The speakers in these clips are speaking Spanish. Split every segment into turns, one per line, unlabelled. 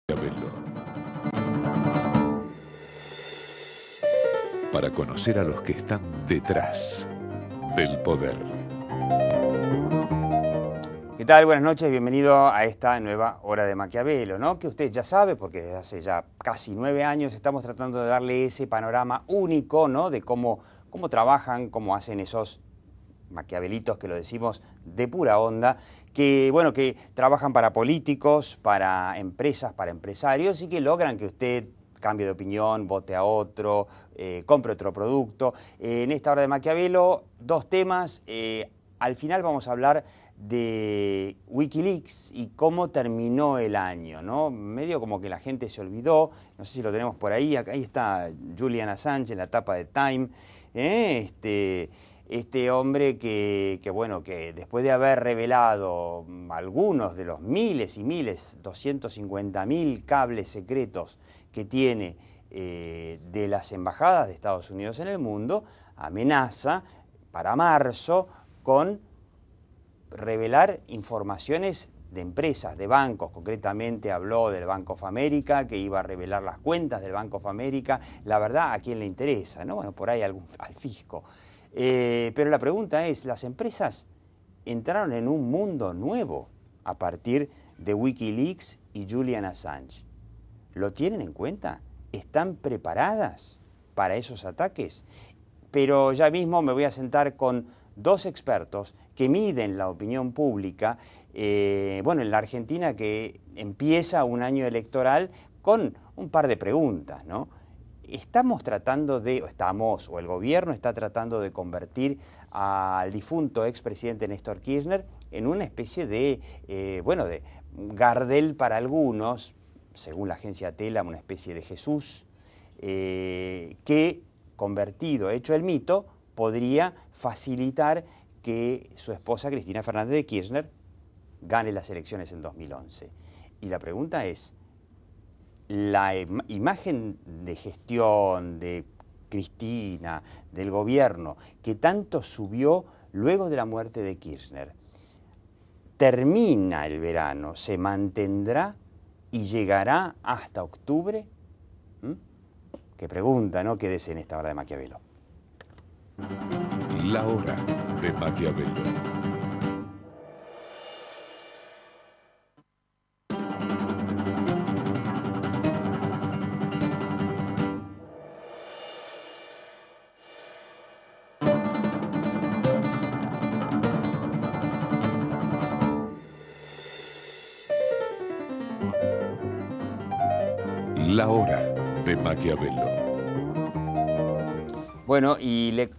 Maquiavelo. Para conocer a los que están detrás del poder.
¿Qué tal? Buenas noches, bienvenido a esta nueva Hora de Maquiavelo, ¿no? Que usted ya sabe, porque desde hace ya casi 9 años estamos tratando de darle ese panorama único, ¿no? De cómo trabajan, cómo hacen esos maquiavelitos, que lo decimos de pura onda, que, bueno, que trabajan para políticos, para empresas, para empresarios, y que logran que usted cambie de opinión, vote a otro, compre otro producto. En esta Hora de Maquiavelo, 2 temas. Al final vamos a hablar de Wikileaks y cómo terminó el año, ¿no? Medio como que la gente se olvidó, no sé si lo tenemos por ahí, ahí está Julian Assange en la tapa de Time, este hombre que después de haber revelado algunos de los miles y miles, 250.000 cables secretos que tiene de las embajadas de Estados Unidos en el mundo, amenaza para marzo con revelar informaciones de empresas, de bancos. Concretamente habló del Bank of America, que iba a revelar las cuentas del Bank of America. La verdad, ¿a quién le interesa, no? Bueno, por ahí al fisco. Pero la pregunta es, ¿las empresas entraron en un mundo nuevo a partir de Wikileaks y Julian Assange? ¿Lo tienen en cuenta? ¿Están preparadas para esos ataques? Pero ya mismo me voy a sentar con 2 expertos que miden la opinión pública, en la Argentina, que empieza un año electoral con un par de preguntas, ¿no? O el gobierno está tratando de convertir al difunto expresidente Néstor Kirchner en una especie de Gardel para algunos, según la agencia Telam, una especie de Jesús, que, convertido, hecho el mito, podría facilitar que su esposa Cristina Fernández de Kirchner gane las elecciones en 2011. Y la pregunta es, la imagen de gestión de Cristina, del gobierno, que tanto subió luego de la muerte de Kirchner, ¿termina el verano? ¿Se mantendrá y llegará hasta octubre? Qué pregunta, ¿no? Quédese en esta Hora de Maquiavelo.
La Hora de Maquiavelo. La Hora de Maquiavelo.
Bueno, y le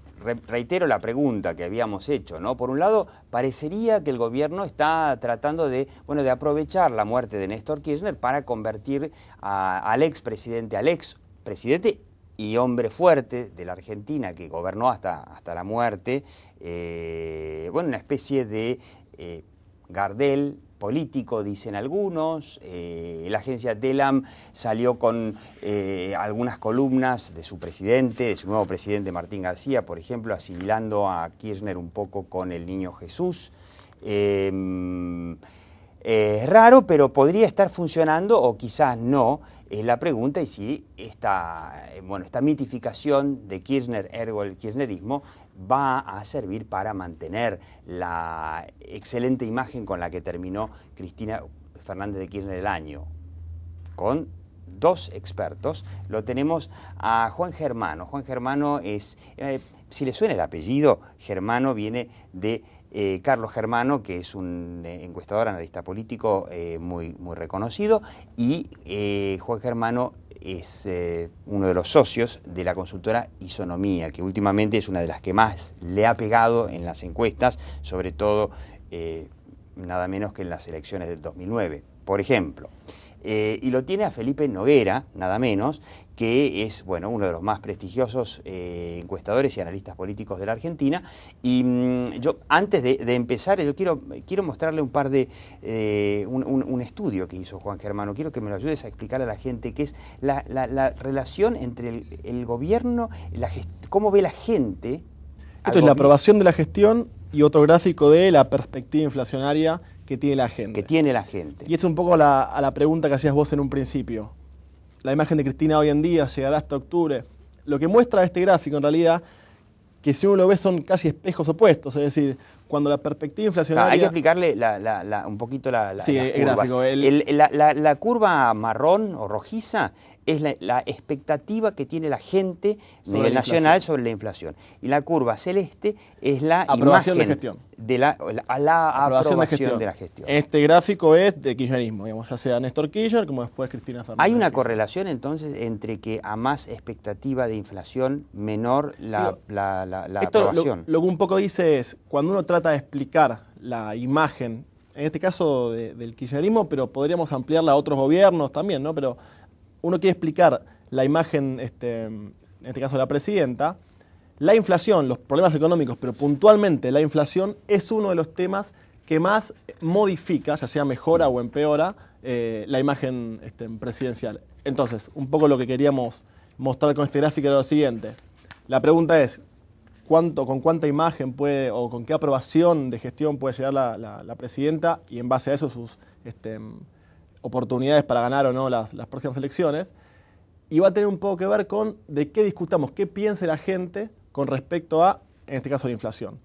reitero la pregunta que habíamos hecho, ¿no? Por un lado, parecería que el gobierno está tratando de aprovechar la muerte de Néstor Kirchner para convertir al expresidente y hombre fuerte de la Argentina, que gobernó hasta la muerte, una especie de Gardel político, dicen algunos. La agencia Telam salió con algunas columnas de su presidente, de su nuevo presidente Martín García, por ejemplo, asimilando a Kirchner un poco con el niño Jesús. Es raro, pero podría estar funcionando o quizás no. Es la pregunta, y si esta mitificación de Kirchner, ergo el kirchnerismo, va a servir para mantener la excelente imagen con la que terminó Cristina Fernández de Kirchner el año. Con 2 expertos, lo tenemos a Juan Germano. Juan Germano es, si le suena el apellido, Germano viene de Carlos Germano, que es un encuestador, analista político muy reconocido, y Juan Germano es uno de los socios de la consultora Isonomía, que últimamente es una de las que más le ha pegado en las encuestas, sobre todo nada menos que en las elecciones del 2009, por ejemplo. Y lo tiene a Felipe Noguera, nada menos, que es uno de los más prestigiosos encuestadores y analistas políticos de la Argentina. Y yo, antes de empezar, yo quiero mostrarle un par de un estudio que hizo Juan Germano. Quiero que me lo ayudes a explicar a la gente qué es la relación entre el gobierno, cómo ve la gente.
Esto es la aprobación de la gestión y otro gráfico de la perspectiva inflacionaria que tiene la gente.
Que tiene la gente.
Y es un poco a la pregunta que hacías vos en un principio. La imagen de Cristina hoy en día llegará hasta octubre. Lo que muestra este gráfico en realidad, que si uno lo ve son casi espejos opuestos, es decir, cuando la perspectiva inflacionaria...
Hay que explicarle un poquito
sí,
las
el
curvas.
gráfico.
La curva marrón o rojiza es la expectativa que tiene la gente a nivel nacional sobre la inflación. Y la curva celeste es la
aprobación
imagen
de gestión.
De la aprobación de la gestión.
Este gráfico es de kirchnerismo, digamos, ya sea Néstor Kirchner como después Cristina Fernández.
¿Hay una correlación entonces entre que a más expectativa de inflación, menor la aprobación?
Lo que un poco dice es, cuando uno trata de explicar la imagen, en este caso del kirchnerismo, pero podríamos ampliarla a otros gobiernos también, ¿no? Pero uno quiere explicar la imagen, en este caso de la presidenta, la inflación, los problemas económicos, pero puntualmente la inflación es uno de los temas que más modifica, ya sea mejora o empeora, la imagen presidencial. Entonces, un poco lo que queríamos mostrar con este gráfico era lo siguiente. La pregunta es, con cuánta imagen puede, o con qué aprobación de gestión puede llegar la presidenta, y en base a eso sus oportunidades para ganar o no las próximas elecciones, y va a tener un poco que ver con de qué discutamos, qué piense la gente con respecto a, en este caso, la inflación.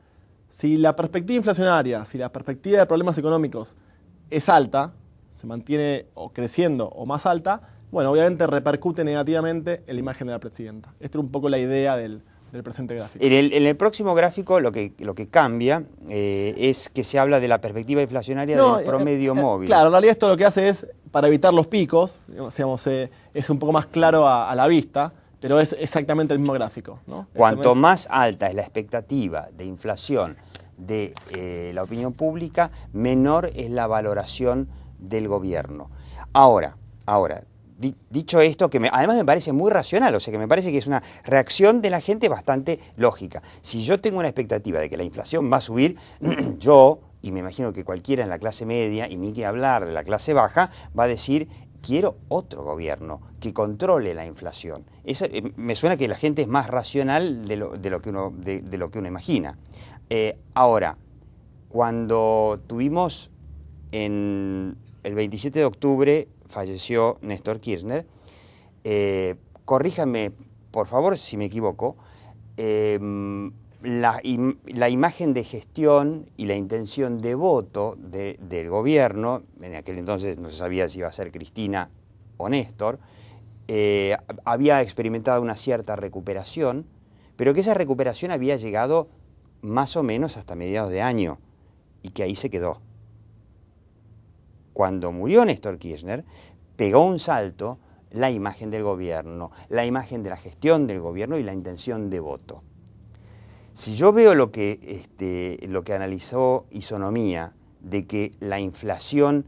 Si la perspectiva inflacionaria, si la perspectiva de problemas económicos es alta, se mantiene o creciendo o más alta, bueno, obviamente repercute negativamente en la imagen de la presidenta. Esta es un poco la idea del presente gráfico.
En el próximo gráfico lo que cambia es que se habla de la perspectiva inflacionaria del promedio móvil.
Claro, en realidad esto lo que hace es, para evitar los picos, digamos, es un poco más claro a la vista, pero es exactamente el mismo gráfico, ¿no?
Cuanto más alta es la expectativa de inflación de la opinión pública, menor es la valoración del gobierno. Ahora, dicho esto, que además me parece muy racional, o sea que me parece que es una reacción de la gente bastante lógica. Si yo tengo una expectativa de que la inflación va a subir, yo, y me imagino que cualquiera en la clase media, y ni que hablar de la clase baja, va a decir, quiero otro gobierno que controle la inflación. Eso, me suena que la gente es más racional de lo que uno imagina. Ahora, cuando tuvimos el 27 de octubre, falleció Néstor Kirchner, corríjanme, por favor, si me equivoco, la imagen de gestión y la intención de voto del gobierno, en aquel entonces no se sabía si iba a ser Cristina o Néstor, había experimentado una cierta recuperación, pero que esa recuperación había llegado más o menos hasta mediados de año y que ahí se quedó. Cuando murió Néstor Kirchner, pegó un salto la imagen del gobierno, la imagen de la gestión del gobierno y la intención de voto. Si yo veo lo que analizó Isonomía, de que la inflación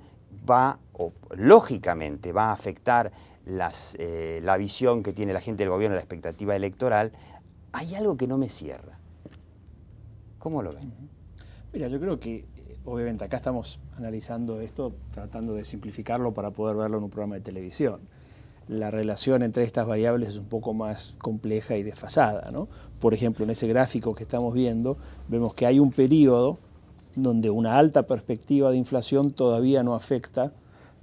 lógicamente va a afectar la visión que tiene la gente del gobierno, la expectativa electoral, hay algo que no me cierra. ¿Cómo lo ven?
Mira, yo creo que obviamente acá estamos analizando esto, tratando de simplificarlo para poder verlo en un programa de televisión. La relación entre estas variables es un poco más compleja y desfasada, ¿no? Por ejemplo, en ese gráfico que estamos viendo, vemos que hay un periodo donde una alta perspectiva de inflación todavía no afecta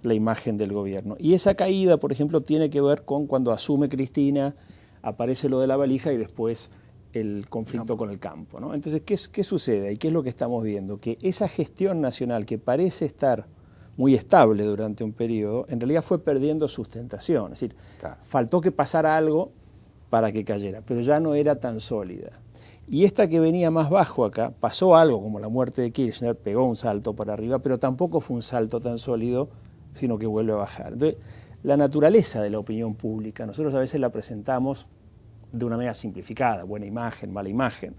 la imagen del gobierno. Y esa caída, por ejemplo, tiene que ver con cuando asume Cristina, aparece lo de la valija y después el conflicto con el campo, ¿no? Entonces, ¿qué sucede? ¿Y qué es lo que estamos viendo? Que esa gestión nacional que parece estar muy estable durante un periodo, en realidad fue perdiendo sustentación. Es decir, claro, faltó que pasara algo para que cayera, pero ya no era tan sólida. Y esta que venía más bajo acá, pasó algo como la muerte de Kirchner, pegó un salto para arriba, pero tampoco fue un salto tan sólido, sino que vuelve a bajar. Entonces, la naturaleza de la opinión pública, nosotros a veces la presentamos de una manera simplificada, buena imagen, mala imagen,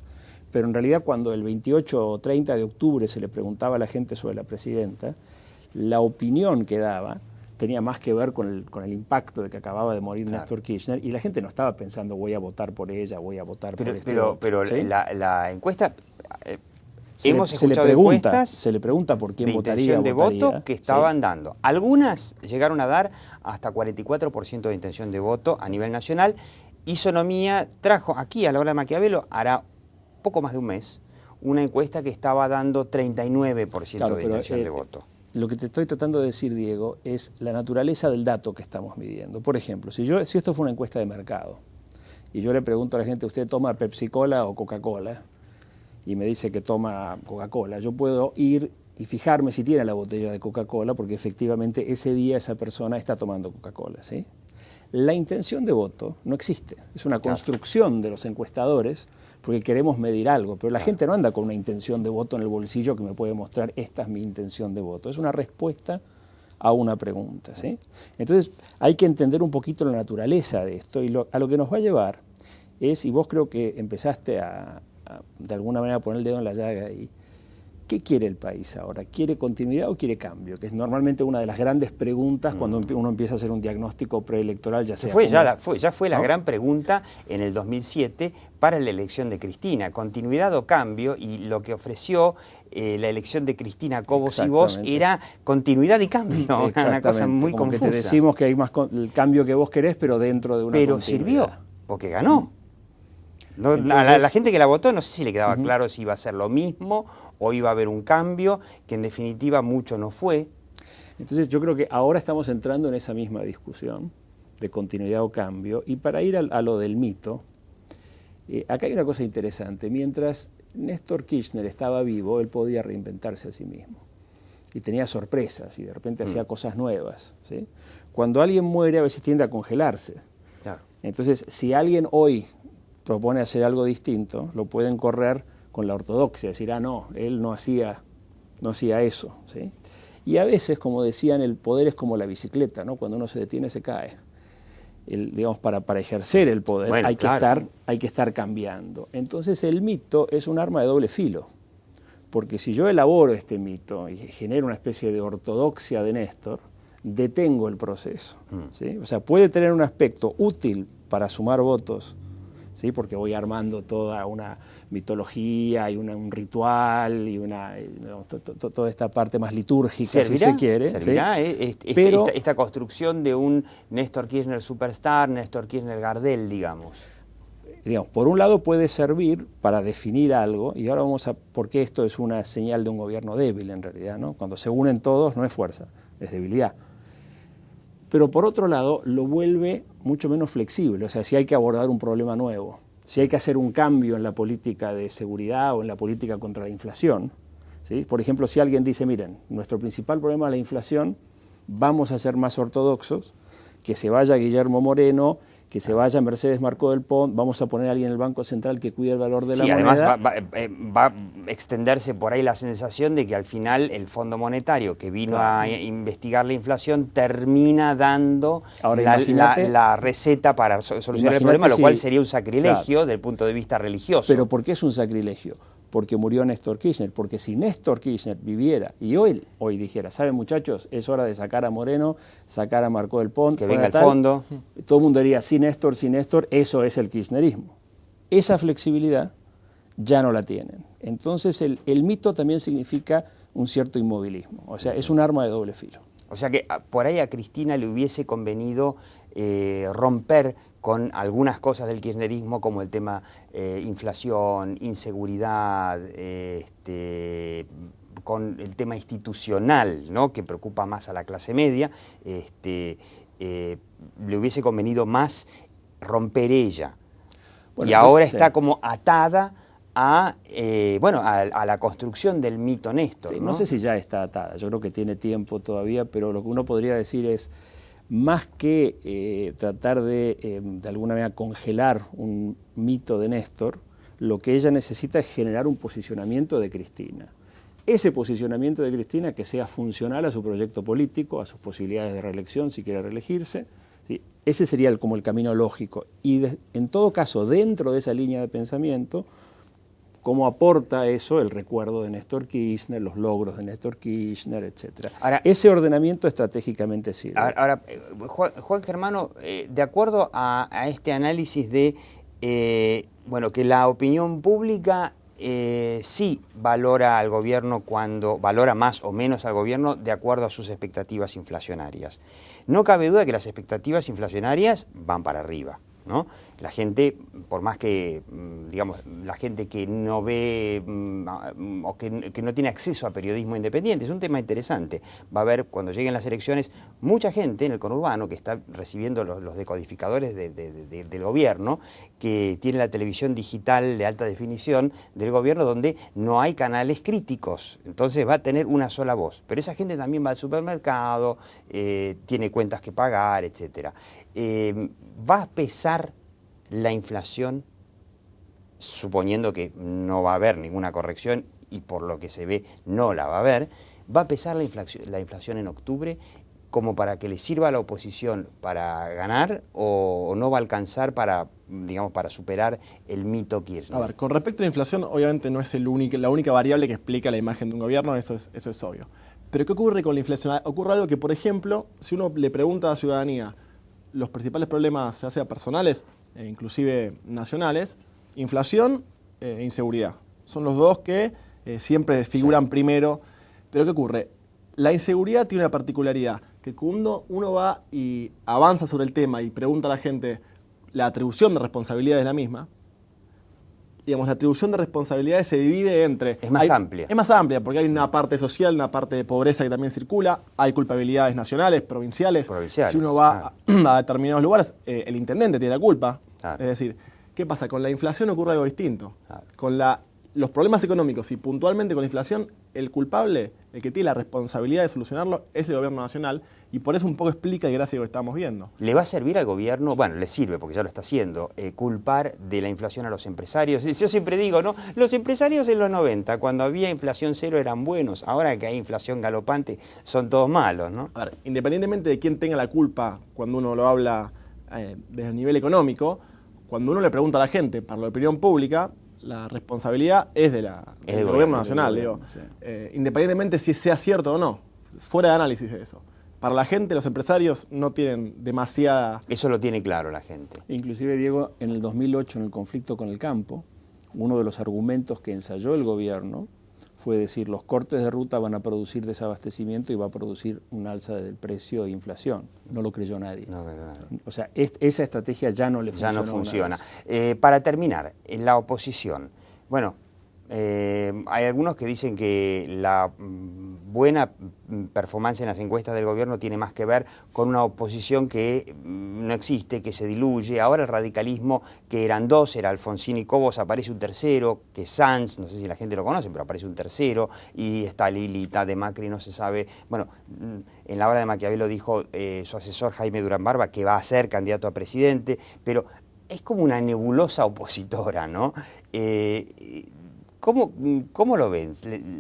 pero en realidad cuando el 28 o 30 de octubre se le preguntaba a la gente sobre la presidenta, la opinión que daba tenía más que ver con el impacto de que acababa de morir, claro, Néstor Kirchner, y la gente no estaba pensando voy a votar por ella, voy a votar por este otro.
Pero ¿sí? la encuesta,
se le pregunta por quién votaría.
De voto que estaban dando. Algunas llegaron a dar hasta 44% de intención de voto a nivel nacional. Isonomía trajo aquí a la hora de Maquiavelo, hará poco más de un mes, una encuesta que estaba dando 39%
Claro,
de
pero,
intención de voto.
Lo que te estoy tratando de decir, Diego, es la naturaleza del dato que estamos midiendo. Por ejemplo, si esto fue una encuesta de mercado y yo le pregunto a la gente, ¿usted toma Pepsi-Cola o Coca-Cola? Y me dice que toma Coca-Cola, yo puedo ir y fijarme si tiene la botella de Coca-Cola, porque efectivamente ese día esa persona está tomando Coca-Cola, ¿sí? La intención de voto no existe, es una construcción de los encuestadores porque queremos medir algo, pero la gente no anda con una intención de voto en el bolsillo que me puede mostrar esta es mi intención de voto, es una respuesta a una pregunta, ¿sí? Entonces hay que entender un poquito la naturaleza de esto y a lo que nos va a llevar es, y vos creo que empezaste de alguna manera a poner el dedo en la llaga ahí, ¿qué quiere el país ahora? ¿Quiere continuidad o quiere cambio? Que es normalmente una de las grandes preguntas cuando uno empieza a hacer un diagnóstico preelectoral, ya sea...
Ya fue la gran pregunta en el 2007 para la elección de Cristina. Continuidad o cambio, y lo que ofreció la elección de Cristina Cobos y vos era continuidad y cambio. Una cosa muy
como
confusa.
Que te decimos que hay más el cambio que vos querés, pero dentro de una
Pero
continuidad.
sirvió, porque ganó. No,
Entonces,
a la gente que la votó no sé si le quedaba claro si iba a ser lo mismo o iba a haber un cambio, que en definitiva mucho no fue.
Entonces yo creo que ahora estamos entrando en esa misma discusión de continuidad o cambio, y para ir a lo del mito, acá hay una cosa interesante. Mientras Néstor Kirchner estaba vivo, él podía reinventarse a sí mismo y tenía sorpresas y de repente hacía cosas nuevas, ¿sí? Cuando alguien muere a veces tiende a congelarse.
Claro.
Entonces, si alguien hoy propone hacer algo distinto, lo pueden correr con la ortodoxia, decir, no, él no hacía eso, ¿sí? Y a veces, como decían, el poder es como la bicicleta, ¿no? Cuando uno se detiene se cae. Digamos, para ejercer el poder hay que estar cambiando. Entonces el mito es un arma de doble filo, porque si yo elaboro este mito y genero una especie de ortodoxia de Néstor, detengo el proceso, ¿sí? O sea, puede tener un aspecto útil para sumar votos, ¿sí? Porque voy armando toda una mitología y un ritual y toda esta parte más litúrgica, si se quiere.
¿Servirá? ¿Sí? Pero esta construcción de un Néstor Kirchner superstar, Néstor Kirchner Gardel, digamos.
Digamos, por un lado puede servir para definir algo, y ahora vamos a por qué esto es una señal de un gobierno débil en realidad, ¿no? Cuando se unen todos no es fuerza, es debilidad. Pero por otro lado lo vuelve mucho menos flexible, o sea, si hay que abordar un problema nuevo, si hay que hacer un cambio en la política de seguridad o en la política contra la inflación, ¿sí? Por ejemplo, si alguien dice, miren, nuestro principal problema es la inflación, vamos a ser más ortodoxos, que se vaya Guillermo Moreno, que se vaya Mercedes Marcó del Pont, vamos a poner a alguien en el Banco Central que cuide el valor de la moneda.
Además va a extenderse por ahí la sensación de que al final el Fondo Monetario, que vino a investigar la inflación, termina dando la receta para solucionar el problema, lo cual sería un sacrilegio desde el punto de vista religioso.
Pero ¿por qué es un sacrilegio? Porque murió Néstor Kirchner, porque si Néstor Kirchner viviera y hoy dijera, ¿saben muchachos? Es hora de sacar a Moreno, sacar a Marcó del Pont,
que venga el fondo.
Todo el mundo diría, sí Néstor, eso es el kirchnerismo. Esa flexibilidad ya no la tienen. Entonces el mito también significa un cierto inmovilismo, o sea, es un arma de doble filo.
O sea que por ahí a Cristina le hubiese convenido romper con algunas cosas del kirchnerismo, como el tema inflación, inseguridad, con el tema institucional, ¿no? Que preocupa más a la clase media, le hubiese convenido más romper ella. Bueno, y ahora está como atada a la construcción del mito Néstor.
Sí, ¿no? No sé si ya está atada, yo creo que tiene tiempo todavía, pero lo que uno podría decir es, más que tratar de alguna manera congelar un mito de Néstor, lo que ella necesita es generar un posicionamiento de Cristina. Ese posicionamiento de Cristina que sea funcional a su proyecto político, a sus posibilidades de reelección, si quiere reelegirse, ¿sí? Ese sería como el camino lógico. Y en todo caso, dentro de esa línea de pensamiento, cómo aporta eso el recuerdo de Néstor Kirchner, los logros de Néstor Kirchner, etc. Ahora, ese ordenamiento estratégicamente sirve.
Ahora Juan Germano, de acuerdo a este análisis de que la opinión pública sí valora al gobierno cuando valora más o menos al gobierno de acuerdo a sus expectativas inflacionarias. No cabe duda que las expectativas inflacionarias van para arriba. ¿no? La gente, por más que, digamos, la gente que no ve o que no tiene acceso a periodismo independiente, es un tema interesante. Va a haber, cuando lleguen las elecciones, mucha gente en el conurbano que está recibiendo los decodificadores del gobierno, que tiene la televisión digital de alta definición del gobierno, donde no hay canales críticos. Entonces va a tener una sola voz. Pero esa gente también va al supermercado, tiene cuentas que pagar, etc. ¿Va a pesar la inflación, suponiendo que no va a haber ninguna corrección y por lo que se ve no la va a haber? ¿Va a pesar la inflación en octubre como para que le sirva a la oposición para ganar o no va a alcanzar para, digamos, para superar el mito Kirchner?
A ver, con respecto a la inflación, obviamente no es la única variable que explica la imagen de un gobierno, eso es obvio. Pero ¿qué ocurre con la inflación? Ocurre algo que, por ejemplo, si uno le pregunta a la ciudadanía los principales problemas, ya sea personales e inclusive nacionales, inflación e inseguridad. Son los dos que siempre figuran primero. Pero ¿qué ocurre? La inseguridad tiene una particularidad, que cuando uno va y avanza sobre el tema y pregunta a la gente la atribución de responsabilidades de la misma, digamos, la atribución de responsabilidades se divide entre...
Es más amplia.
Es más amplia, porque hay una parte social, una parte de pobreza que también circula, hay culpabilidades nacionales, provinciales. Si uno va a determinados lugares, el intendente tiene la culpa. Claro. Es decir, ¿qué pasa? Con la inflación ocurre algo distinto. Claro. Con los problemas económicos y puntualmente con la inflación, el culpable, el que tiene la responsabilidad de solucionarlo, es el gobierno nacional, y por eso un poco explica el gráfico que estamos viendo.
¿Le va a servir al gobierno? Bueno, le sirve porque ya lo está haciendo, culpar de la inflación a los empresarios. Yo siempre digo, ¿no? Los empresarios en los 90, cuando había inflación cero, eran buenos. Ahora que hay inflación galopante, son todos malos, ¿no?
A ver, independientemente de quién tenga la culpa cuando uno lo habla desde el nivel económico, cuando uno le pregunta a la gente, para la opinión pública, la responsabilidad es del gobierno nacional, digo, sí. Independientemente si sea cierto o no, fuera de análisis de eso. Para la gente, los empresarios no tienen demasiada...
Eso lo tiene claro la gente.
Inclusive, Diego, en el 2008, en el conflicto con el campo, uno de los argumentos que ensayó el gobierno fue decir, los cortes de ruta van a producir desabastecimiento y va a producir un alza del precio e inflación. No lo creyó nadie. No. O sea, esa estrategia ya no le funciona.
Ya no funciona. Para terminar, en la oposición, bueno, hay algunos que dicen que la buena performance en las encuestas del gobierno tiene más que ver con una oposición que no existe, que se diluye. Ahora el radicalismo, que eran dos, era Alfonsín y Cobos, aparece un tercero, que es Sanz, no sé si la gente lo conoce, pero aparece un tercero, y está Lilita de Macri, no se sabe. Bueno, en la hora de Maquiavelo dijo su asesor Jaime Durán Barba que va a ser candidato a presidente, pero es como una nebulosa opositora, ¿no? ¿Cómo lo ven?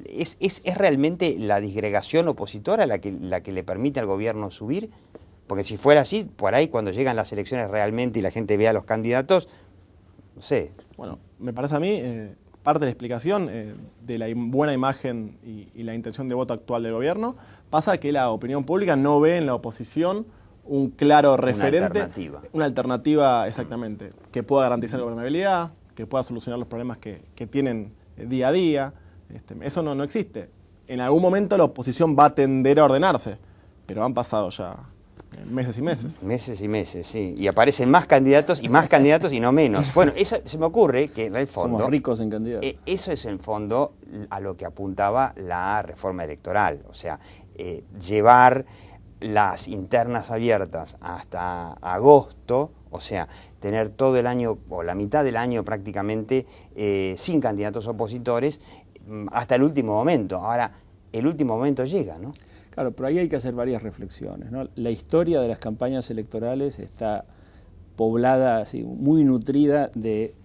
¿Es realmente la disgregación opositora la que le permite al gobierno subir? Porque si fuera así, por ahí cuando llegan las elecciones realmente y la gente ve a los candidatos, no sé.
Bueno, me parece a mí, parte de la explicación de la buena imagen y la intención de voto actual del gobierno, pasa que la opinión pública no ve en la oposición un claro referente. Una alternativa, exactamente, que pueda garantizar la gobernabilidad, que pueda solucionar los problemas que tienen día a día. Eso no existe. En algún momento la oposición va a tender a ordenarse, pero han pasado ya meses y meses.
Meses y meses, sí. Y aparecen más candidatos y no menos. Bueno, eso se me ocurre que en el fondo...
Somos ricos en candidatos.
Eso es en el fondo a lo que apuntaba la reforma electoral. O sea, llevar las internas abiertas hasta agosto, o sea, tener todo el año, o la mitad del año prácticamente, sin candidatos opositores, hasta el último momento. Ahora, el último momento llega, ¿no?
Claro, pero ahí hay que hacer varias reflexiones, ¿no? La historia de las campañas electorales está poblada, así, muy nutrida de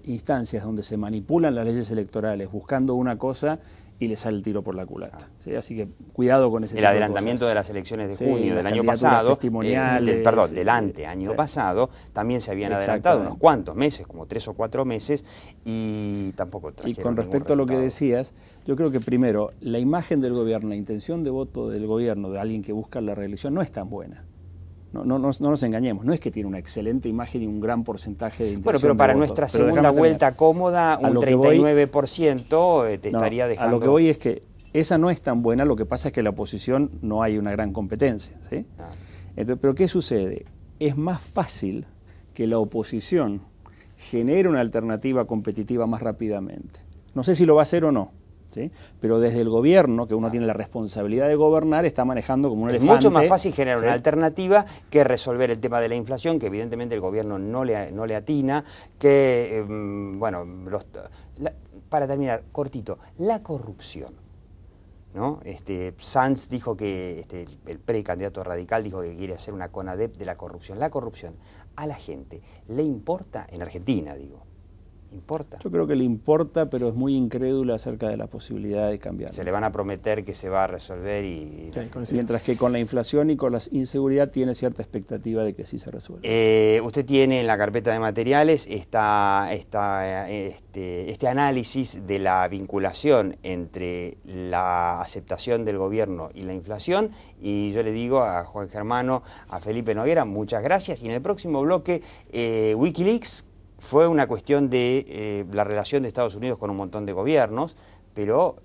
instancias donde se manipulan las leyes electorales buscando una cosa y le sale el tiro por la culata. ¿Sí? Así que cuidado con ese tipo de cosas.
El adelantamiento de las elecciones de junio del año pasado, del año pasado, también se habían adelantado unos cuantos meses, como 3 o 4 meses, y tampoco trajeron.
Y con respecto a lo que decías, yo creo que primero, la imagen del gobierno, la intención de voto del gobierno, de alguien que busca la reelección, no es tan buena. No nos engañemos, no es que tiene una excelente imagen y un gran porcentaje de intención.
Bueno, pero para nuestra segunda vuelta cómoda, un 39% te estaría dejando...
A lo que voy es que esa no es tan buena, lo que pasa es que la oposición no hay una gran competencia, ¿sí? Entonces, pero ¿qué sucede? Es más fácil que la oposición genere una alternativa competitiva más rápidamente. No sé si lo va a hacer o no, ¿sí? Pero desde el gobierno, que uno tiene la responsabilidad de gobernar, está manejando como un elefante.
Es mucho más fácil generar
¿sí?
una alternativa que resolver el tema de la inflación, que evidentemente el gobierno no le atina, que, bueno, para terminar, cortito, la corrupción, ¿no? Sanz dijo que, el precandidato radical dijo que quiere hacer una CONADEP de la corrupción. La corrupción, ¿a la gente le importa? En Argentina, digo. ¿Importa?
Yo creo que le importa, pero es muy incrédula acerca de la posibilidad de cambiar.
Se le van a prometer que se va a resolver y...
Sí,
Mientras que con la inflación y con la inseguridad tiene cierta expectativa de que sí se resuelva.
Usted tiene en la carpeta de materiales este análisis de la vinculación entre la aceptación del gobierno y la inflación, y yo le digo a Juan Germano, a Felipe Noguera, muchas gracias, y en el próximo bloque, Wikileaks fue una cuestión de la relación de Estados Unidos con un montón de gobiernos, pero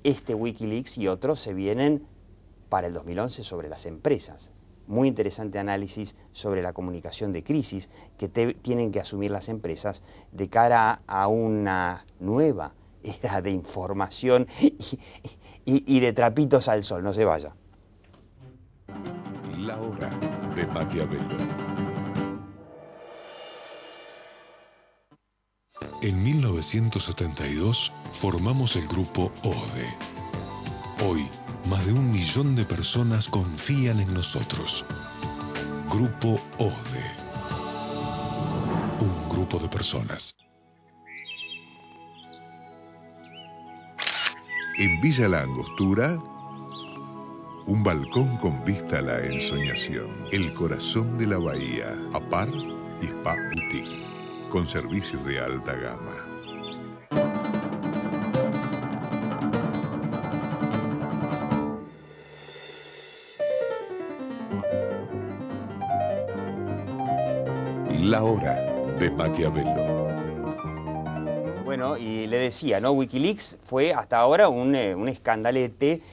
este Wikileaks y otros se vienen para el 2011 sobre las empresas. Muy interesante análisis sobre la comunicación de crisis que tienen que asumir las empresas de cara a una nueva era de información y de trapitos al sol. No se vaya.
La hora de Maquiavelo.
En 1972 formamos el grupo ODE. Hoy, más de 1 millón de personas confían en nosotros. Grupo ODE. Un grupo de personas.
En Villa La Angostura, un balcón con vista a la ensoñación. El corazón de la bahía. Apar y Spa Boutique. Con servicios de alta gama.
La hora de Maquiavelo.
Bueno, y le decía, ¿no? Wikileaks fue hasta ahora un escandalete,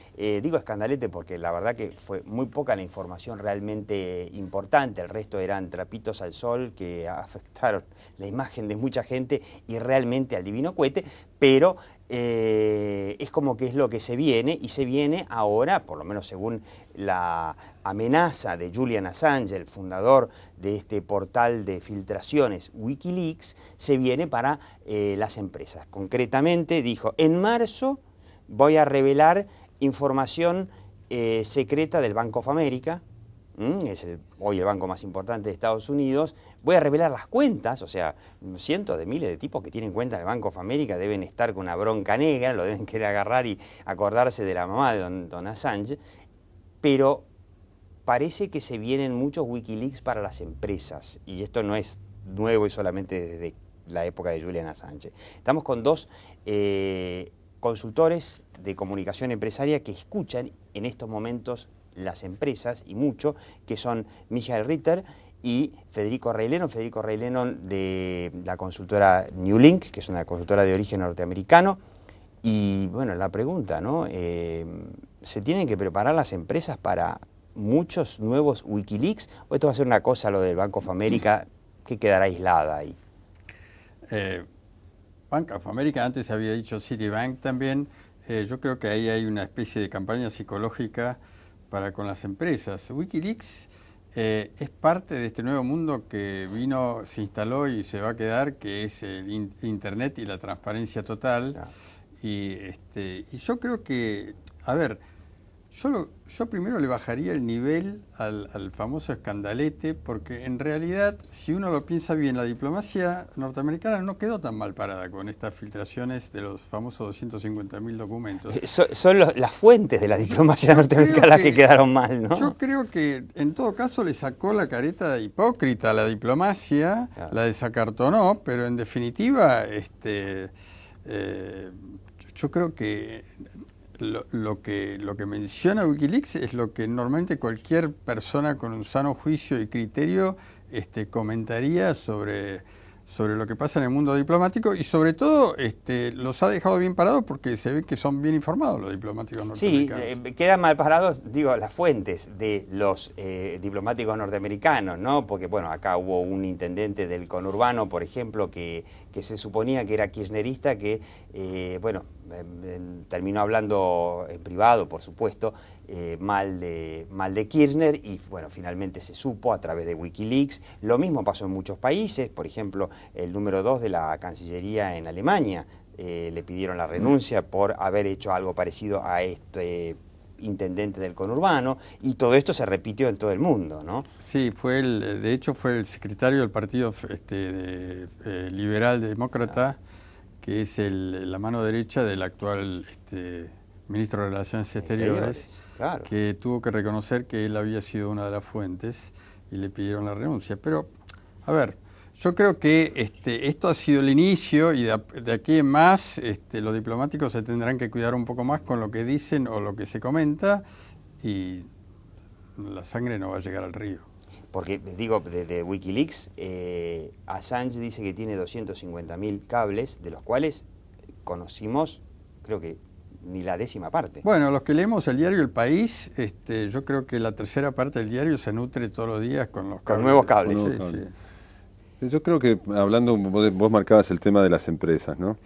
digo escandalete porque la verdad que fue muy poca la información realmente importante, el resto eran trapitos al sol que afectaron la imagen de mucha gente y realmente al divino cohete, pero es como que es lo que se viene, y se viene ahora, por lo menos según la amenaza de Julian Assange, el fundador de este portal de filtraciones Wikileaks, se viene para las empresas. Concretamente dijo, en marzo voy a revelar información secreta del Bank of America, es hoy el banco más importante de Estados Unidos. Voy a revelar las cuentas, o sea, cientos de miles de tipos que tienen cuentas del Bank of America deben estar con una bronca negra, lo deben querer agarrar y acordarse de la mamá de don Assange, pero parece que se vienen muchos Wikileaks para las empresas, y esto no es nuevo y solamente desde la época de Julian Assange. Estamos con dos consultores de comunicación empresaria que escuchan en estos momentos las empresas, y mucho, que son Michael Ritter y Federico Reileno de la consultora New Link, que es una consultora de origen norteamericano. Y bueno, la pregunta, ¿no? ¿Se tienen que preparar las empresas para muchos nuevos Wikileaks? ¿O esto va a ser una cosa, lo del Bank of America, que quedará aislada ahí?
Bank of America, antes se había dicho Citibank también. Yo creo que ahí hay una especie de campaña psicológica para con las empresas. Wikileaks es parte de este nuevo mundo que vino, se instaló y se va a quedar, que es el Internet y la transparencia total.
Claro.
Y yo creo que, a ver, yo primero le bajaría el nivel al famoso escandalete, porque en realidad, si uno lo piensa bien, la diplomacia norteamericana no quedó tan mal parada con estas filtraciones de los famosos 250.000 documentos.
Son las fuentes de la diplomacia norteamericana las que quedaron mal, ¿no?
Yo creo que en todo caso le sacó la careta de hipócrita a la diplomacia, claro. La desacartonó, pero en definitiva, yo creo que lo que menciona Wikileaks es lo que normalmente cualquier persona con un sano juicio y criterio comentaría sobre sobre lo que pasa en el mundo diplomático y sobre todo los ha dejado bien parados porque se ve que son bien informados los diplomáticos norteamericanos.
Sí, quedan mal parados, digo, las fuentes de los diplomáticos norteamericanos, ¿no? Porque, bueno, acá hubo un intendente del conurbano, por ejemplo, que se suponía que era kirchnerista, que, terminó hablando en privado, por supuesto, mal de Kirchner y, bueno, finalmente se supo a través de Wikileaks. Lo mismo pasó en muchos países, por ejemplo, el número 2 de la Cancillería en Alemania le pidieron la renuncia por haber hecho algo parecido a este intendente del conurbano, y todo esto se repitió en todo el mundo, ¿no?
Sí, de hecho fue el secretario del Partido Liberal Demócrata, que es la mano derecha del actual ministro de Relaciones Exteriores,
claro,
que tuvo que reconocer que él había sido una de las fuentes y le pidieron la renuncia. Pero, a ver, yo creo que esto ha sido el inicio y de aquí en más los diplomáticos se tendrán que cuidar un poco más con lo que dicen o lo que se comenta y la sangre no va a llegar al río.
Porque, digo, de Wikileaks, Assange dice que tiene 250.000 cables, de los cuales conocimos, creo que ni la décima parte.
Bueno, los que leemos el diario El País, yo creo que la tercera parte del diario se nutre todos los días con los cables.
Con nuevos cables.
Sí,
nuevos cables.
sí.
Yo creo que, hablando, vos marcabas el tema de las empresas, ¿no?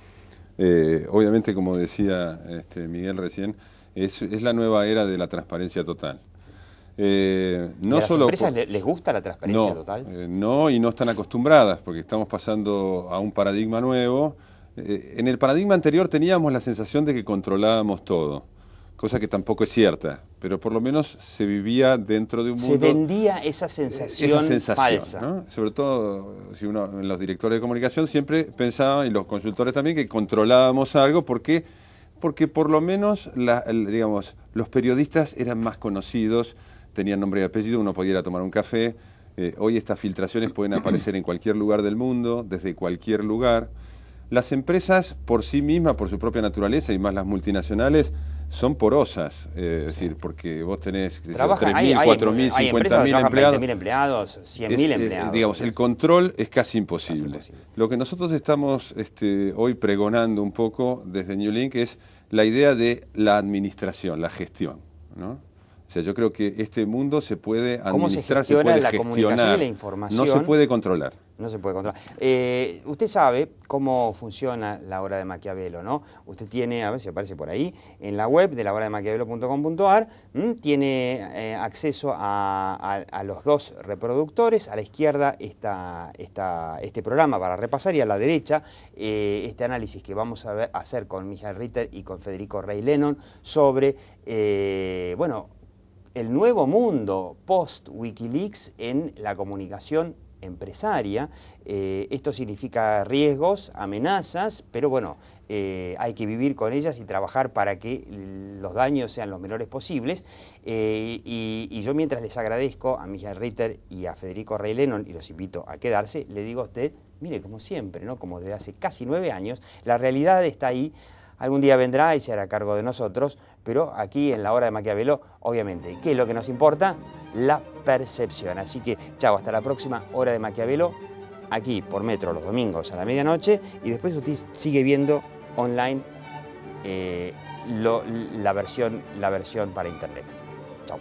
Obviamente, como decía Miguel recién, es la nueva era de la transparencia total.
No, ¿a las empresas les gusta la transparencia total?
No, y no están acostumbradas, porque estamos pasando a un paradigma nuevo. En el paradigma anterior teníamos la sensación de que controlábamos todo, cosa que tampoco es cierta, pero por lo menos se vivía dentro de un mundo...
Se vendía esa sensación falsa,
¿no? Sobre todo, si uno, los directores de comunicación siempre pensaban, y los consultores también, que controlábamos algo, porque por lo menos digamos, los periodistas eran más conocidos, tenían nombre y apellido, uno podía ir a tomar un café. Hoy estas filtraciones pueden aparecer en cualquier lugar del mundo, desde cualquier lugar. Las empresas por sí mismas, por su propia naturaleza, y más las multinacionales, son porosas. Es decir, porque vos tenés 3.000, 4.000, 50.000 empleados.
20.000 empleados, 100.000 empleados.
Digamos, el control es casi imposible. Lo que nosotros estamos hoy pregonando un poco desde New Link es la idea de la administración, la gestión, ¿no? O sea, yo creo que este mundo se puede administrar,
¿cómo se gestiona la comunicación y la
no
información?
se puede controlar.
No se puede controlar. Usted sabe cómo funciona la Hora de Maquiavelo, ¿no? Usted tiene, a ver si aparece por ahí, en la web de lahorademaquiavelo.com.ar, tiene acceso a los dos reproductores. A la izquierda está este programa para repasar, y a la derecha este análisis que vamos a hacer con Michael Ritter y con Federico Rey Lennon sobre, el nuevo mundo post-Wikileaks en la comunicación empresaria. Esto significa riesgos, amenazas, pero bueno, hay que vivir con ellas y trabajar para que los daños sean los menores posibles. Y yo, mientras les agradezco a Michael Ritter y a Federico Rey Lennon, y los invito a quedarse, le digo a usted, mire, como siempre, ¿no? Como desde hace casi 9 años, la realidad está ahí. Algún día vendrá y se hará cargo de nosotros, pero aquí en la Hora de Maquiavelo, obviamente, ¿qué es lo que nos importa? La percepción. Así que, chao, hasta la próxima Hora de Maquiavelo, aquí por Metro los domingos a la medianoche, y después usted sigue viendo online la versión para internet. Chao.